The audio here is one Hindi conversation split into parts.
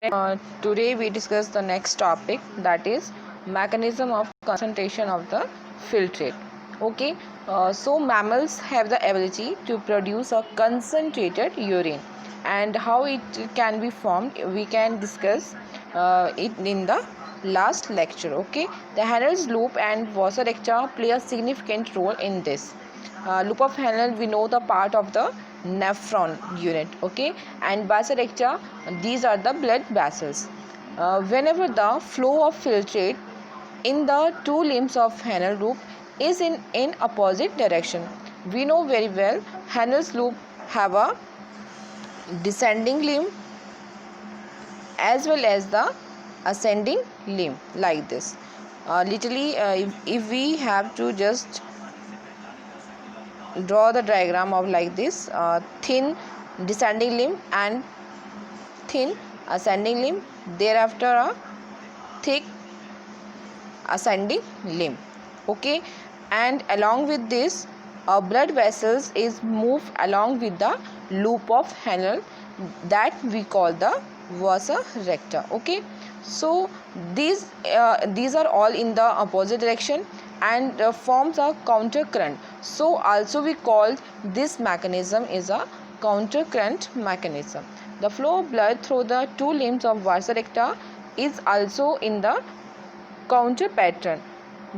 Today we discuss the next topic, that is mechanism of concentration of the filtrate. Okay, so mammals have the ability to produce a concentrated urine, and how it can be formed we can discuss it in the last lecture. Okay, the Henle's loop and vasa recta play a significant role in this. Loop of Henle, we know the part of the nephron unit, okay, and vasa recta, these are the blood vessels. Whenever the flow of filtrate in the two limbs of Henle loop is in opposite direction, we know very well Henle's loop have a descending limb as well as the ascending limb like this. Literally, if we have to just draw the diagram of like this, thin descending limb and thin ascending limb, thereafter a thick ascending limb, okay, and along with this blood vessels is moved along with the loop of Henle, that we call the vasa recta, okay. So these are all in the opposite direction and forms a counter current. So also we call this mechanism is a counter current mechanism. The flow of blood through the two limbs of vasa recta is also in the counter pattern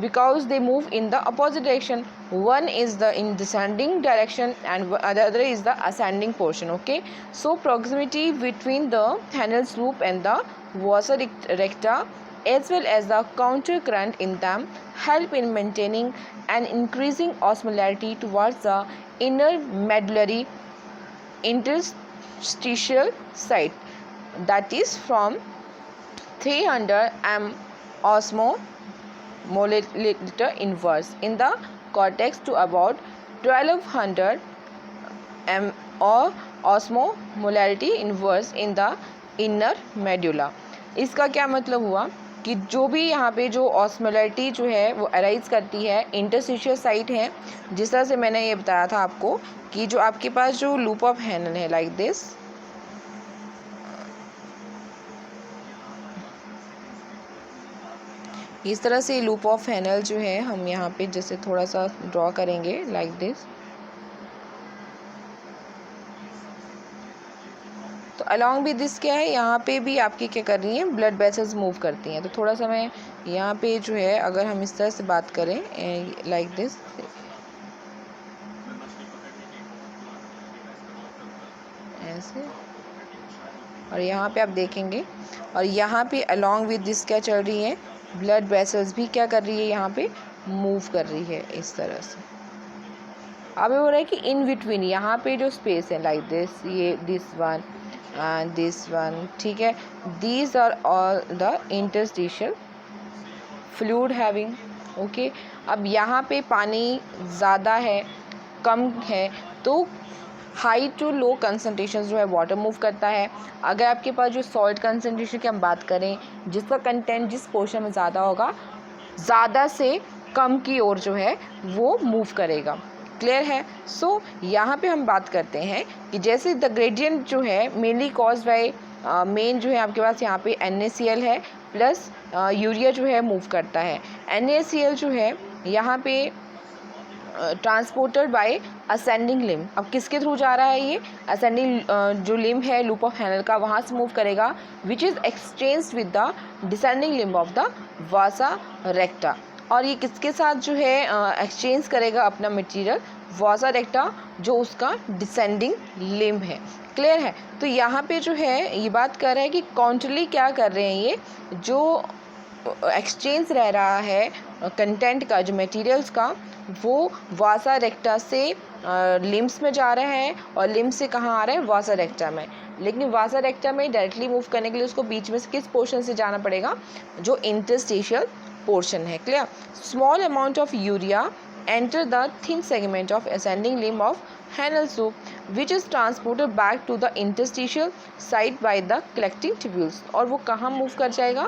because they move in the opposite direction. One is the in descending direction and the other is the ascending portion, okay. So proximity between the Henle's loop and the vasa recta as well as the counter current in them help in maintaining and increasing osmolarity towards the inner medullary interstitial site, that is from 300 m osmoliter inverse in the cortex to about 1200 m or osmolarity inverse in the inner medulla. इसका क्या मतलब हुआ कि जो भी यहाँ पे जो ऑस्मोलैरिटी जो है वो अराइज करती है इंटरस्टिशियल साइट है, जिस तरह से मैंने ये बताया था आपको कि जो आपके पास जो लूप ऑफ हैनल है लाइक दिस, इस तरह से लूप ऑफ हैनल जो है हम यहाँ पे जैसे थोड़ा सा ड्रॉ करेंगे लाइक दिस, तो अलॉन्ग विद दिस क्या है, यहाँ पे भी आपकी क्या कर रही हैं, ब्लड वेसल्स मूव करती हैं. तो थोड़ा सा मैं यहाँ पे जो है अगर हम इस तरह से बात करें लाइक दिस, ऐसे, और यहाँ पे आप देखेंगे और यहाँ पे अलॉन्ग विद दिस क्या चल रही है, ब्लड वेसल्स भी क्या कर रही है, यहाँ पे मूव कर रही है इस तरह से. अब ये हो रहा है कि इन बिटवीन यहाँ पे जो स्पेस है लाइक दिस, ये this one and this one, ठीक है, these are all the interstitial fluid having, okay. अब यहाँ पे पानी ज़्यादा है कम है तो हाई टू लो कंसनट्रेशन जो है वाटर मूव करता है. अगर आपके पास जो सॉल्ट कंसनट्रेशन की हम बात करें, जिसका कंटेंट जिस पोर्शन में ज़्यादा होगा, ज़्यादा से कम की ओर जो है वो मूव करेगा. क्लियर है. सो यहाँ पे हम बात करते हैं कि जैसे द ग्रेडियंट जो है मेनली कॉज बाय मेन जो है आपके पास यहाँ पे NaCl है प्लस यूरिया जो है मूव करता है. NaCl जो है यहाँ पे ट्रांसपोर्टेड बाय असेंडिंग लिम्ब. अब किसके थ्रू जा रहा है, ये असेंडिंग जो लिम्ब है लूप ऑफ हैनल का, वहाँ से मूव करेगा which is exchange with the descending limb of the वासा रेक्टा. और ये किसके साथ जो है एक्सचेंज करेगा अपना मटेरियल, वासा रेक्टा जो उसका डिसेंडिंग लिम्ब है. क्लियर है. तो यहाँ पे जो है ये बात कर रहा है कि काउंटरली क्या कर रहे हैं, ये जो एक्सचेंज रह रहा है कंटेंट का, जो मटेरियल्स का, वो वासा रेक्टा से लिम्स में जा रहा है और लिम्स से कहाँ आ रहा है, वासा रेक्टा में. लेकिन वासा रेक्टा में डायरेक्टली मूव करने के लिए उसको बीच में से किस पोर्शन से जाना पड़ेगा, जो इंटरस्टिशियल पोर्शन है. Clear. Small amount of urea enter the thin segment of ascending limb of Henle's loop which is transported back to the interstitial site by the collecting tubules. और वो कहाँ मूव कर जाएगा,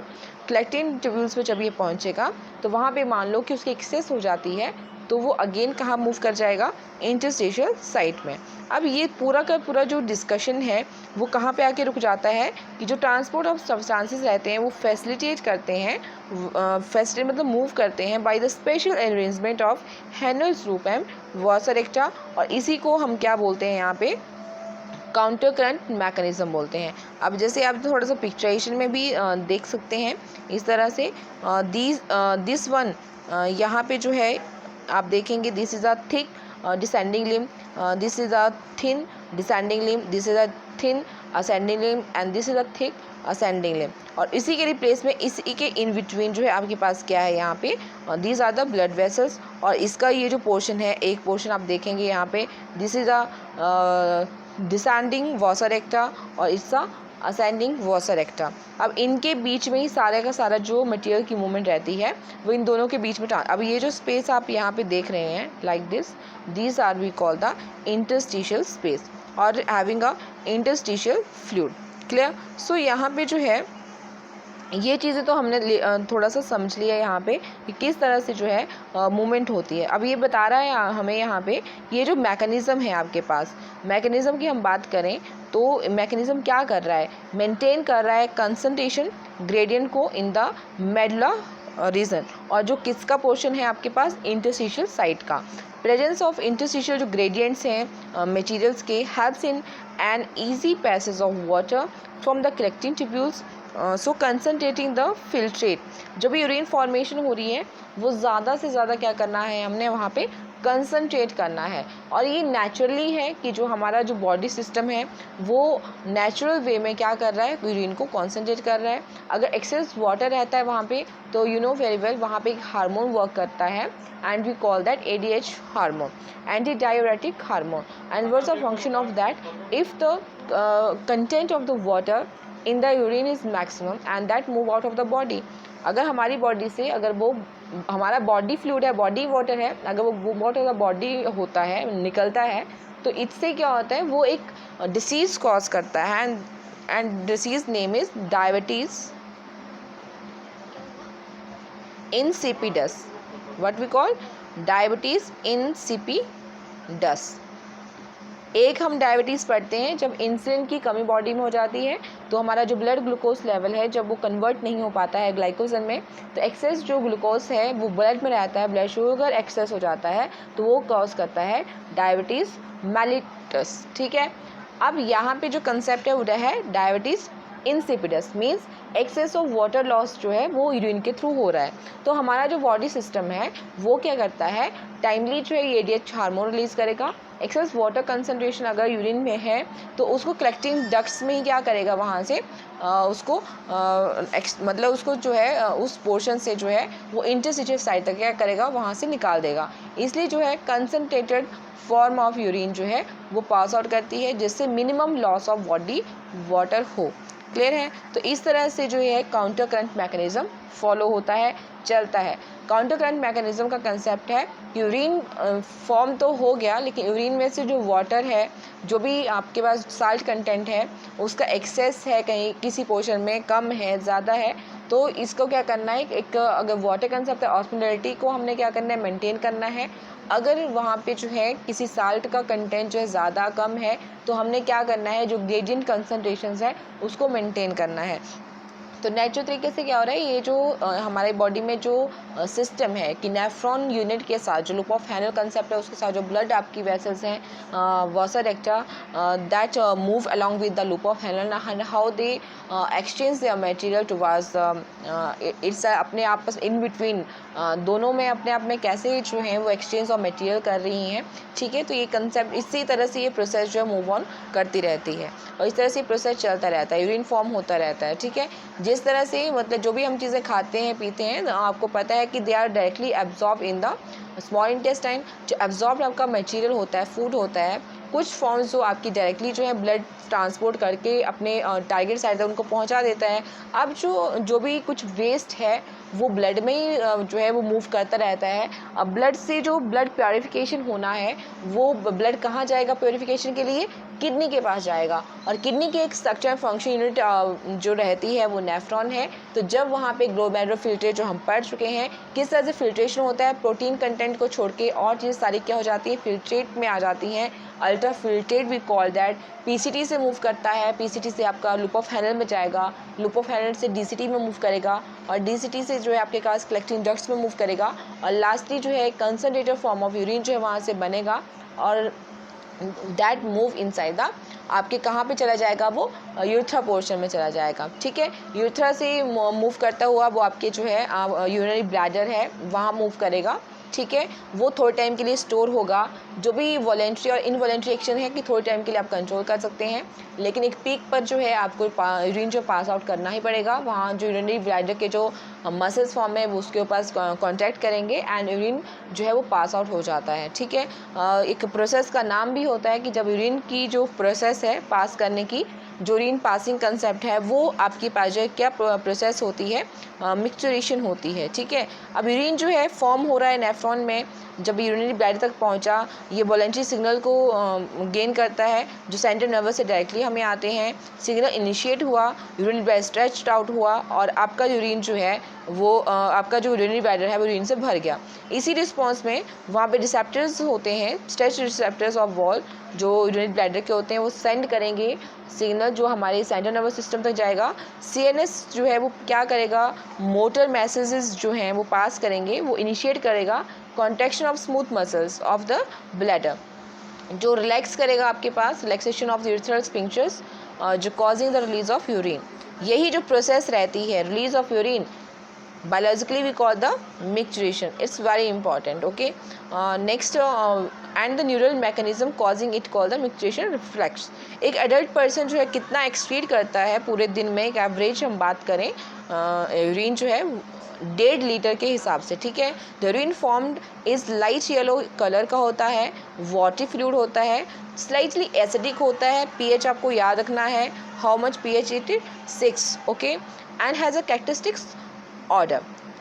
कलेक्टिंग ट्यूब्यूल्स पे जब ये पहुँचेगा तो वहाँ पे मान लो कि उसकी एक्सेस हो जाती है तो वो अगेन कहाँ मूव कर जाएगा, इंटरस्टिशियल साइट में। अब ये पूरा का पूरा जो डिस्कशन है वो कहाँ पे आके रुक जाता है कि जो ट्रांसपोर्ट ऑफ सब्सटेंसेस रहते हैं वो फैसिलिटेट करते हैं, फैसिलिटेट मतलब मूव करते हैं by the special arrangement of Henle's loop and vasa recta, और इसी को हम क्या बोलते हैं यहाँ पे, काउंटर करंट मैकेनिज्म बोलते हैं। अब जैसे आप थोड़ा सा पिक्चराइजेशन में भी देख सकते हैं इस तरह से, दिस वन यहाँ पे जो है आप देखेंगे, this is a thick descending limb, this is a thin descending limb, this is a thin ascending limb and this is a thick ascending limb. और इसी के रिप्लेस में इसी के इन बिटवीन जो है आपके पास क्या है यहाँ पे, these are the blood vessels. और इसका ये जो पोर्शन है, एक पोर्शन आप देखेंगे यहाँ पे, this is a descending vasa recta और इसका असेंडिंग वॉसा रेक्टा। अब इनके बीच में ही सारे का सारा जो मटेरियल की मूवमेंट रहती है वो इन दोनों के बीच में अब ये जो स्पेस आप यहाँ पे देख रहे हैं like this are we call the interstitial space और having a interstitial fluid. Clear. So यहाँ पे जो है ये चीज़ें तो हमने थोड़ा सा समझ लिया यहाँ पे कि किस तरह से जो है मूवमेंट होती है। अब ये बता रहा है हमें यहाँ पे ये जो मैकेनिज़्म है आपके पास, मैकेनिज़्म की हम बात करें तो मैकेनिज़्म क्या कर रहा है, मेंटेन कर रहा है कंसंट्रेशन ग्रेडियंट को इन द मेडुला रीजन। और जो किसका पोर्शन है आपके पास, इंटरस्टिशियल साइट का। प्रेजेंस ऑफ इंटरस्टिशियल जो ग्रेडियंट्स हैं मटेरियल्स के helps in an easy passage of water from the collecting tubules, so concentrating the filtrate. जब यूरिन फॉर्मेशन हो रही है वो ज़्यादा से ज़्यादा क्या करना है, हमने वहाँ पे कंसनट्रेट करना है। और ये नेचुरली है कि जो हमारा जो बॉडी सिस्टम है वो नेचुरल वे में क्या कर रहा है, यूरिन को कंसनट्रेट कर रहा है। अगर एक्सेस वाटर रहता है वहाँ पे तो यू नो वेरी वेल वहाँ पे एक हार्मोन वर्क करता है and we call that ADH hormone, antidiuretic hormone, and what's the function of that? If the content of the water in the urine is maximum and that move out of the body, अगर हमारी बॉडी से अगर वो हमारा बॉडी फ्लूइड है, बॉडी वाटर है, अगर वो move out of the body होता है, निकलता है, तो इससे क्या होता है, वो एक डिसीज़ कॉज करता है and disease name is diabetes insipidus, what we call diabetes insipidus। एक हम डायबिटीज़ पढ़ते हैं जब इंसुलिन की कमी बॉडी में हो जाती है तो हमारा जो ब्लड ग्लूकोज लेवल है जब वो कन्वर्ट नहीं हो पाता है ग्लाइकोजन में, तो एक्सेस जो ग्लूकोज है वो ब्लड में रहता है, ब्लड शुगर एक्सेस हो जाता है तो वो कॉज करता है डायबिटीज़ मेलिटस। ठीक है। अब यहाँ पे जो कंसेप्ट है वो है diabetes insipidus, means excess of water loss जो है वो यूरिन के थ्रू हो रहा है। तो हमारा जो बॉडी सिस्टम है वो क्या करता है, टाइमली जो है ADH हार्मोन रिलीज़ करेगा। एक्सेस वाटर कंसंट्रेशन अगर यूरिन में है तो उसको कलेक्टिंग डक्ट्स में ही क्या करेगा, वहाँ से उसको मतलब उसको जो है उस पोर्शन से जो है वो इंटरस्टिशियल साइट तक क्या करेगा, वहाँ से निकाल देगा। इसलिए जो है कंसनट्रेटेड फॉर्म ऑफ यूरिन जो है वो पास आउट करती है जिससे minimum loss of body water हो। क्लियर है। तो इस तरह से जो है काउंटर करंट मैकेनिज्म फॉलो होता है, चलता है। काउंटर करंट मैकेनिज्म का कंसेप्ट है यूरिन फॉर्म तो हो गया लेकिन यूरिन में से जो वाटर है, जो भी आपके पास साल्ट कंटेंट है उसका एक्सेस है, कहीं किसी पोर्शन में कम है, ज़्यादा है, तो इसको क्या करना है, एक अगर वाटर कंसेप्ट है ऑस्मोलरिटी को हमने क्या करना है, मेंटेन करना है। अगर वहाँ पे जो है किसी साल्ट का कंटेंट जो है ज़्यादा कम है तो हमने क्या करना है, जो ग्रेडियंट कंसंट्रेशंस है उसको मेंटेन करना है। तो नेचुरल तरीके से क्या हो रहा है, ये जो हमारे बॉडी में जो सिस्टम है कि नेफ्रॉन यूनिट के साथ जो लूप ऑफ हैनल कंसेप्ट है उसके साथ जो ब्लड आपकी वेसल्स हैं vasa recta that move along with the loop of Henle and how they exchange their material towards its अपने आपस इन बिटवीन दोनों में अपने आप में कैसे जो है वो एक्सचेंज ऑफ मटेरियल कर रही हैं। ठीक है। तो ये कंसेप्ट इसी तरह से ये प्रोसेस जो है मूव ऑन करती रहती है और इस तरह से प्रोसेस चलता रहता है, यूरिन फॉर्म होता रहता है। ठीक है। जिस तरह से मतलब जो भी हम चीज़ें खाते हैं पीते हैं आपको पता है कि they are directly absorb in the small intestine. जो एब्जॉर्ब आपका मटेरियल होता है, फूड होता है, कुछ फॉर्म्स जो आपकी डायरेक्टली जो है ब्लड ट्रांसपोर्ट करके अपने टारगेट साइड तक उनको पहुंचा देता है। अब जो भी कुछ वेस्ट है वो ब्लड में ही जो है वो मूव करता रहता है। अब ब्लड से जो ब्लड प्योरीफिकेशन होना है वो ब्लड कहाँ जाएगा प्योरीफिकेशन के लिए, किडनी के पास जाएगा। और किडनी की एक स्ट्रक्चर फंक्शन यूनिट जो रहती है वो नेफ्रॉन है। तो जब वहाँ पे ग्लोमेरुलर फिल्ट्रेट जो हम पढ़ चुके हैं किस तरह से फिल्ट्रेशन होता है, प्रोटीन कंटेंट को छोड़ के और चीज़ सारी क्या हो जाती है, फिल्ट्रेट में आ जाती हैं। Ultra filtrate we call that. PCT से मूव करता है, पीसीटी से आपका लूप ऑफ हैनल में जाएगा, लूप ऑफ हैनल से डीसीटी में मूव करेगा, और डीसीटी से जो है आपके पास कलेक्टिंग डक्ट्स में मूव करेगा, और लास्टली जो है कंसनट्रेटेड फॉर्म ऑफ यूरिन जो है वहाँ से बनेगा, और दैट मूव इनसाइड द आपके कहाँ पे चला जाएगा, वो यूरेथ्रा पोर्शन में चला जाएगा। ठीक है, यूरेथ्रा से मूव करता हुआ वो आपके जो है यूरिनरी ब्लैडर है वहाँ मूव करेगा। ठीक है, वो थोड़े टाइम के लिए स्टोर होगा। जो भी वॉलेंट्री और इनवॉलेंट्री एक्शन है कि थोड़े टाइम के लिए आप कंट्रोल कर सकते हैं, लेकिन एक पीक पर जो है आपको यूरिन जो पास आउट करना ही पड़ेगा। वहाँ जो यूरिनरी ब्लैडर के जो मसल्स फॉर्म है वो उसके ऊपर कॉन्टैक्ट करेंगे एंड यूरिन जो है वो पास आउट हो जाता है। ठीक है, एक प्रोसेस का नाम भी होता है कि जब यूरिन की जो प्रोसेस है पास करने की, जो यूरिन पासिंग कंसेप्ट है वो आपके पास जो है क्या प्रोसेस होती है, मिक्सचरेशन होती है। ठीक है, अब यूरिन जो है फॉर्म हो रहा है नेफ्रॉन में, जब यूरिनरी ब्लैडर तक पहुंचा ये वॉलेंट्री सिग्नल को गेन करता है जो सेंट्रल नर्वस से डायरेक्टली हमें आते हैं। सिग्नल इनिशिएट हुआ, यूरिनरी ब्लैडर स्ट्रेच्ड आउट हुआ और आपका यूरिन जो है वो आपका जो यूरिनरी ब्लैडर है वो यूरिन से भर गया। इसी रिस्पॉन्स में वहाँ पे रिसेप्टर्स होते हैं, स्ट्रेच रिसेप्टर्स ऑफ वॉल जो यूरिनरी ब्लैडर के होते हैं, वो सेंड करेंगे सिग्नल जो हमारे सेंट्रल नर्वस सिस्टम तक जाएगा। सीएनएस जो है वो क्या करेगा, मोटर मैसेजेस जो हैं वो पास करेंगे, वो इनिशिएट करेगा contraction of smooth muscles of the bladder, जो रिलैक्स करेगा आपके पास relaxation of the urethral sphincters जो causing the release of urine. यही जो प्रोसेस रहती है release of urine, biologically we call the micturition. It's very important. Okay, next and the neural mechanism causing it called the micturition reflex. एक एडल्ट पर्सन जो है कितना एक्सक्रीट करता है पूरे दिन में, एक एवरेज हम बात करें यूरिन जो है 1.5 लीटर के हिसाब से। ठीक है, the urine formed is light yellow colour का होता है, वाटरी फ्लूइड होता है, स्लाइटली एसिडिक होता है। पीएच आपको याद रखना है, how much pH it is 6। Okay, and has a characteristics order.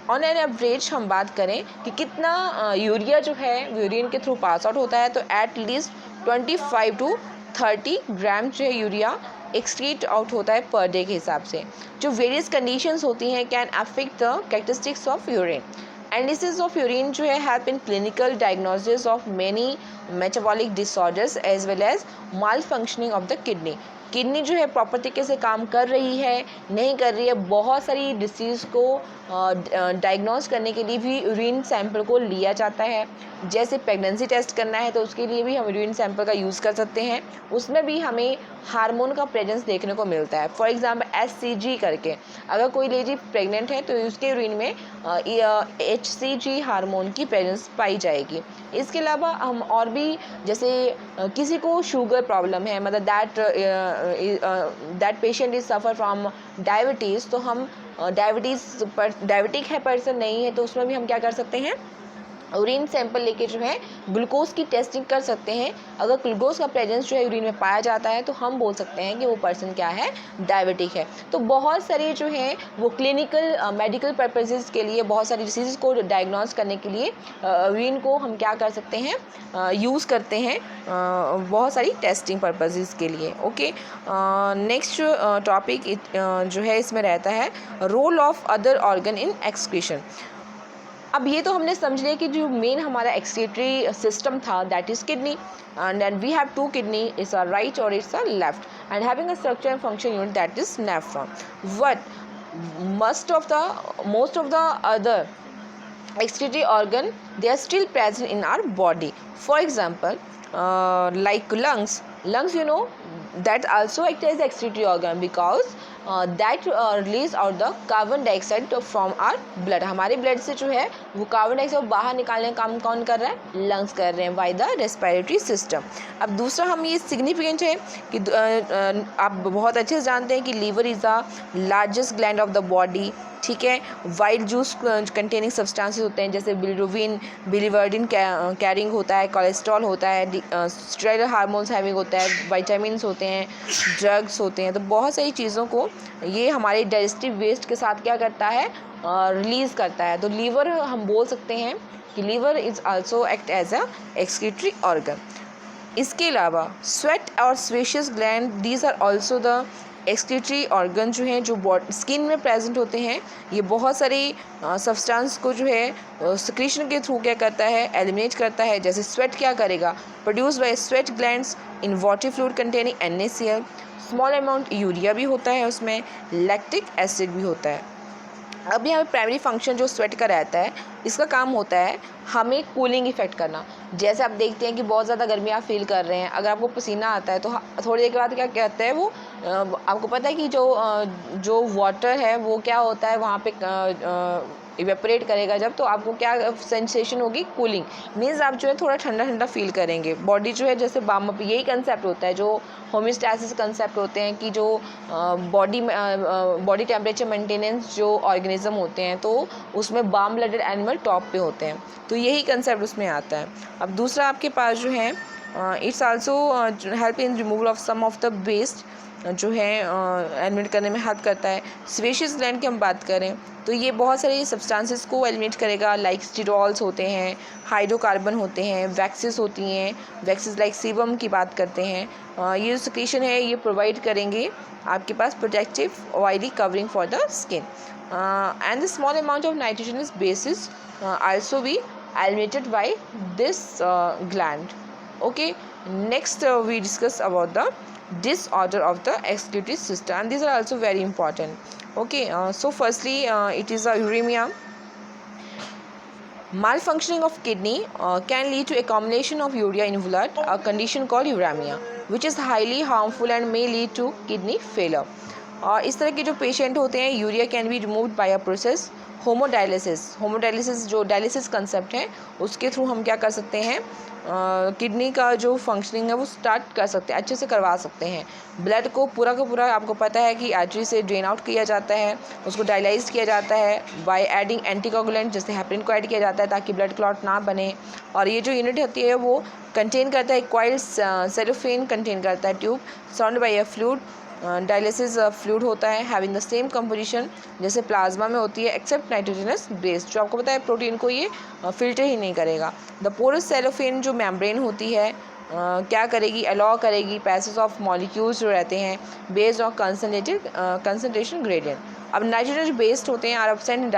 On an average हम बात करें कि कितना यूरिया जो है यूरिन के थ्रू पास आउट होता है, तो एट लीस्ट 25 to 30 ग्राम जो है यूरिया एक्सक्रीट आउट होता है पर डे के हिसाब से। जो वेरियस कंडीशंस होती हैं can affect the characteristics of urine. Analysis of urine जो है have been clinical diagnosis of many metabolic disorders as well as mal functioning of the kidney. Kidney जो है प्रॉपर तरीके से काम कर रही है नहीं कर रही है, बहुत सारी डिसीज़ को डायग्नोस करने के लिए भी यूरिन सैंपल को लिया जाता है। जैसे प्रेगनेंसी टेस्ट करना है तो उसके लिए भी हम यूरिन सैंपल का यूज़ कर सकते हैं, उसमें भी हमें हार्मोन का प्रेजेंस देखने को मिलता है। फॉर एग्जांपल HCG करके, अगर कोई लेडी प्रेग्नेंट है तो उसके यूरिन में HCG हार्मोन की प्रेजेंस पाई जाएगी। इसके अलावा हम और भी जैसे किसी को शुगर प्रॉब्लम है, मतलब that patient is suffer from diabetes, तो हम डायबिटिक है पर्सन नहीं है तो उसमें भी हम क्या कर सकते हैं, यूरिन सैंपल लेके जो है ग्लूकोज की टेस्टिंग कर सकते हैं। अगर ग्लूकोज का प्रेजेंस जो है यूरिन में पाया जाता है तो हम बोल सकते हैं कि वो पर्सन क्या है, डायबिटिक है। तो बहुत सारी जो है वो क्लिनिकल मेडिकल पर्पसेस के लिए, बहुत सारी डिसीज़ को डायग्नोस करने के लिए यूरिन को हम क्या कर सकते हैं, यूज़ करते हैं बहुत सारी टेस्टिंग पर्पसेस के लिए। ओके, नेक्स्ट टॉपिक जो है इसमें रहता है role of other organ in excretion. अब ये तो हमने समझ लिया कि जो मेन हमारा एक्सक्रीटरी सिस्टम था that is kidney, and then we have 2 kidney, it's a right और it's a left, and having a structure and function unit that is nephron. But most of the other excretory organ, they are still present in our body. For example, like lungs, you know, that also act as excretory organ because that release out the carbon dioxide from our blood. हमारे ब्लड से जो है वो कार्बन डाइऑक्साइड बाहर निकालने का काम कौन कर रहा है, लंग्स कर रहे हैं बाय द रेस्पिरेटरी सिस्टम। अब दूसरा हम ये सिग्निफिकेंट है कि आप बहुत अच्छे से जानते हैं कि liver is the largest gland of the body. ठीक है, वाइट जूस कंटेनिंग सब्सटेंसेस होते हैं जैसे बिलिरुबिन, बिलिवर्डिन कैरिंग होता है, कोलेस्ट्रॉल होता है, स्टेरॉयड हार्मोन्स हैविंग होता है, विटामिन्स होते हैं, ड्रग्स होते हैं। तो बहुत सारी चीज़ों को ये हमारे डाइजेस्टिव वेस्ट के साथ क्या करता है, रिलीज़ करता है। तो लीवर हम बोल सकते हैं कि liver is also act as a excretory organ. इसके अलावा स्वेट और स्वेशियस gland, these are also the excretory organ जो हैं, जो स्किन में प्रेजेंट होते हैं। ये बहुत सारी सब्सटेंस को जो है सिक्रीशन के थ्रू क्या करता है, एलिमिनेट करता है। जैसे स्वेट क्या करेगा, produce by sweat glands in water fluid containing NaCl, small amount urea भी होता है उसमें, लैक्टिक एसिड भी होता है। अब यहाँ पे प्राइमरी फंक्शन जो स्वेट का रहता है, इसका काम होता है हमें कूलिंग इफेक्ट करना। जैसे आप देखते हैं कि बहुत ज़्यादा गर्मी आप फील कर रहे हैं, अगर आपको पसीना आता है तो थोड़ी देर के बाद क्या कहते हैं वो आपको पता है कि जो वाटर है वो क्या होता है वहाँ पे इवेपोरेट करेगा जब, तो आपको क्या सेंसेशन होगी, कूलिंग। मीन्स आप जो है थोड़ा ठंडा ठंडा फील करेंगे, बॉडी जो है जैसे वार्म अप। यही कंसेप्ट होता है जो होम्योस्टैसिस कंसेप्ट होते हैं कि जो बॉडी टेम्परेचर मेंटेनेंस जो ऑर्गेनिज्म होते हैं तो उसमें वार्म ब्लडेड एनिमल टॉप पे होते हैं, तो यही कंसेप्ट उसमें आता है। अब दूसरा आपके पास जो है it's also help in removal of some of the waste, जो है एलिमिनेट करने में हेल्प करता है। स्पेशियस ग्लैंड की हम बात करें तो ये बहुत सारी सब्सटेंसेस को एलिमिनेट करेगा, लाइक स्टीरॉल्स होते हैं, हाइड्रोकार्बन होते हैं, वैक्सेस होती हैं, वैक्सेस लाइक सीबम की बात करते हैं। ये जो सिक्रीशन है ये प्रोवाइड करेंगे आपके पास protective oily covering for the skin, and the small amount of nitrogenous bases also be eliminated by this gland. Okay, next we discuss about the disorder of the excretory system, and these are also very important. Okay, so firstly it is a uremia. Malfunctioning of kidney can lead to accumulation of urea in blood, a condition called uremia, which is highly harmful and may lead to kidney failure. और इस तरह के जो पेशेंट होते हैं, urea can be removed by a process haemodialysis जो डायलिसिस कंसेप्ट है उसके थ्रू हम क्या कर सकते हैं, किडनी का जो फंक्शनिंग है वो स्टार्ट कर सकते हैं, अच्छे से करवा सकते हैं। ब्लड को पूरा का पूरा आपको पता है कि आर्टरी से ड्रेन आउट किया जाता है, उसको डायलाइज किया जाता है बाय एडिंग एंटीकोगुलेंट जैसे हेपरिन को ऐड किया जाता है ताकि ब्लड क्लॉट ना बने। और ये जो यूनिट होती है वो कंटेन करता है क्वाइल्ड सेलोफेन, कंटेन करता है tube surround by a fluid, dialysis fluid होता है हैविंग द सेम कंपोजिशन जैसे प्लाज्मा में होती है एक्सेप्ट नाइट्रोजनस बेस, जो आपको पता है प्रोटीन को ये फिल्टर ही नहीं करेगा। द पोरस सेलोफेन जो मेम्ब्रेन होती है क्या करेगी, अलाउ करेगी पैसेज ऑफ मॉलिक्यूल्स जो रहते हैं बेस्ड ऑन कंसनट्रेशन ग्रेडियंट। अब नाइट्रोजन बेस्ड होते हैं आर एब्सेंट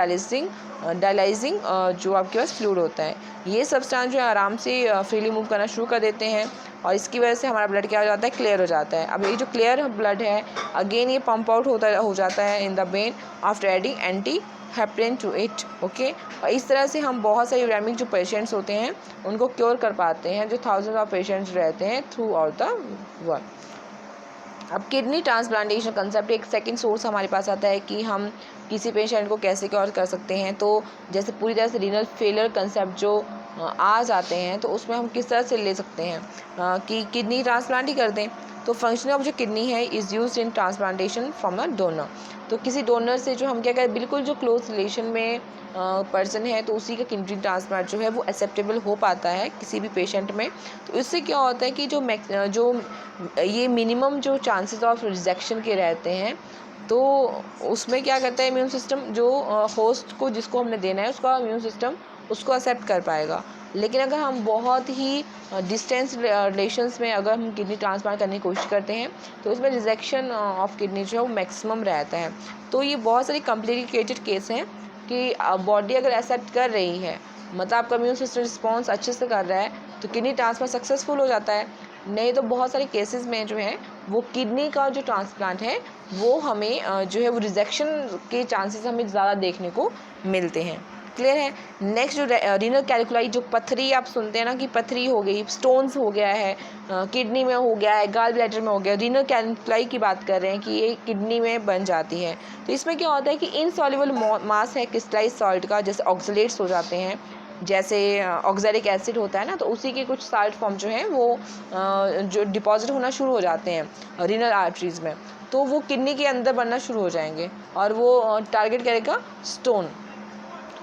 डायलाइजिंग जो आपके पास फ्लूइड होता है, ये सब्सटेंस जो है आराम से फ्रीली मूव करना शुरू कर देते हैं और इसकी वजह से हमारा ब्लड क्या हो जाता है, क्लियर हो जाता है। अब ये जो क्लियर ब्लड है अगेन ये पंप आउट हो जाता है in the vein after adding anti heparin to it. Okay, और इस तरह से हम बहुत सारे यूरेमिक जो पेशेंट्स होते हैं उनको क्योर कर पाते हैं, जो थाउजेंड ऑफ पेशेंट्स रहते हैं थ्रू आउट द वर्ल्ड। अब किडनी ट्रांसप्लांटेशन कंसेप्ट एक सेकंड सोर्स हमारे पास आता है कि हम किसी पेशेंट को कैसे क्योर कर सकते हैं। तो जैसे पूरी तरह से रीनल फेलियर कंसेप्ट जो आ जाते हैं तो उसमें हम किस तरह से ले सकते हैं कि किडनी ट्रांसप्लांट ही कर दें। तो फंक्शनिंग ऑफ जो किडनी है is used in transplantation from a donor. तो किसी डोनर से जो हम क्या करें, बिल्कुल जो क्लोज रिलेशन में पर्सन है तो उसी का किडनी ट्रांसप्लांट जो है वो एक्सेप्टेबल हो पाता है किसी भी पेशेंट में। तो इससे क्या होता है कि जो ये मिनिमम जो चांसेस ऑफ रिजेक्शन के रहते हैं तो उसमें क्या करता है इम्यून सिस्टम, जो होस्ट को जिसको हमने देना है उसका इम्यून सिस्टम उसको एक्सेप्ट कर पाएगा। लेकिन अगर हम बहुत ही डिस्टेंस रिलेशंस में अगर हम किडनी ट्रांसप्लांट करने की कोशिश करते हैं तो इसमें रिजेक्शन ऑफ किडनी जो है वो मैक्सिमम रहता है। तो ये बहुत सारी कॉम्प्लिकेटेड केस हैं कि बॉडी अगर एक्सेप्ट कर रही है, मतलब आपका इम्यून सिस्टम रिस्पॉन्स अच्छे से कर रहा है तो किडनी ट्रांसप्लांट सक्सेसफुल हो जाता है। नहीं तो बहुत सारे केसेस में जो है वो किडनी का जो ट्रांसप्लांट है वो हमें जो है वो रिजेक्शन के चांसेस हमें ज़्यादा देखने को मिलते हैं। क्लियर है। नेक्स्ट जो रीनल कैल्कुलाई, जो पथरी आप सुनते हैं ना कि पथरी हो गई, स्टोन्स हो गया है किडनी में, हो गया है गाल ब्लैडर में, हो गया, रीनल कैल्कुलाई की बात कर रहे हैं कि ये किडनी में बन जाती है। तो इसमें क्या होता है कि इनसॉल्युबल मास है क्रिस्टलाइज सॉल्ट का, जैसे ऑक्सलेट्स हो जाते हैं, जैसे ऑक्सैलिक एसिड होता है ना, तो उसी के कुछ साल्ट फॉर्म जो हैं वो जो डिपॉजिट होना शुरू हो जाते हैं रीनल आर्टरीज में, तो वो किडनी के अंदर बनना शुरू हो जाएंगे और वो टारगेट करेगा स्टोन।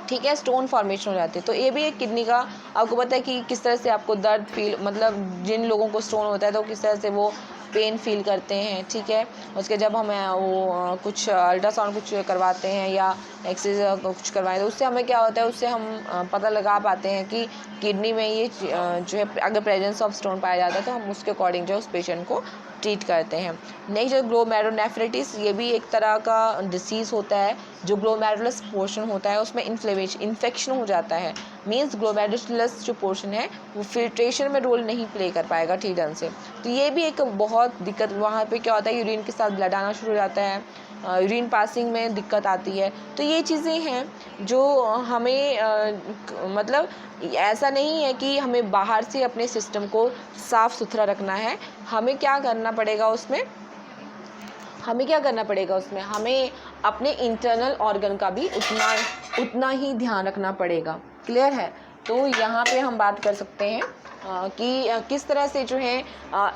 ठीक है, स्टोन फॉर्मेशन हो जाते हैं। तो ये भी एक किडनी का, आपको पता है कि किस तरह से आपको दर्द फील, मतलब जिन लोगों को स्टोन होता है तो किस तरह से वो पेन फील करते हैं, ठीक है। उसके जब हमें वो कुछ अल्ट्रासाउंड कुछ करवाते हैं या एक्सरे कुछ करवाएं तो उससे हमें क्या होता है, उससे हम पता लगा पाते हैं कि किडनी में ये जो है अगर प्रेजेंस ऑफ स्टोन पाया जाता है तो हम उसके अकॉर्डिंग जो उस पेशेंट को ट्रीट करते हैं। नेक्स्ट जो ग्लोमेरुलोनेफ्राइटिस, ये भी एक तरह का डिसीज़ होता है। जो ग्लोमेरुलस पोर्शन होता है उसमें इन्फेक्शन हो जाता है, मीन्स ग्लोमेरुलस जो पोर्शन है वो फिल्ट्रेशन में रोल नहीं प्ले कर पाएगा ठीक ढंग से। तो ये भी एक बहुत दिक्कत, वहाँ पे क्या होता है यूरिन के साथ ब्लड आना शुरू हो जाता है, यूरिन पासिंग में दिक्कत आती है। तो ये चीज़ें हैं जो हमें मतलब ऐसा नहीं है कि हमें बाहर से अपने सिस्टम को साफ़ सुथरा रखना है, हमें क्या करना पड़ेगा उसमें, हमें अपने इंटरनल ऑर्गन का भी उतना ही ध्यान रखना पड़ेगा। क्लियर है। तो यहाँ पे हम बात कर सकते हैं कि किस तरह से जो है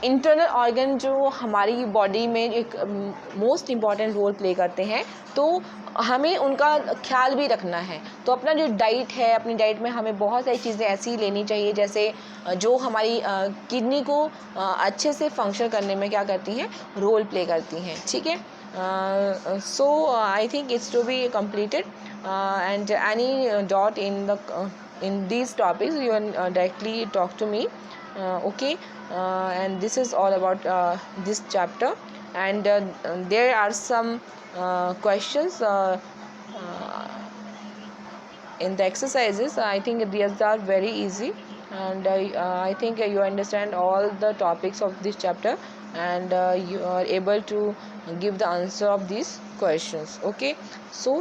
इंटरनल ऑर्गन जो हमारी बॉडी में एक मोस्ट इम्पॉर्टेंट रोल प्ले करते हैं, तो हमें उनका ख्याल भी रखना है। तो अपना जो डाइट है, अपनी डाइट में हमें बहुत सारी चीज़ें ऐसी लेनी चाहिए जैसे जो हमारी किडनी को अच्छे से फंक्शन करने में क्या करती हैं, रोल प्ले करती हैं, ठीक है। So I think it's to be completed, and any doubt in these topics you can directly talk to me, okay. And this is all about this chapter, and there are some questions in the exercises. I think these are very easy, and I think you understand all the topics of this chapter, and you are able to give the answer of these questions, okay. So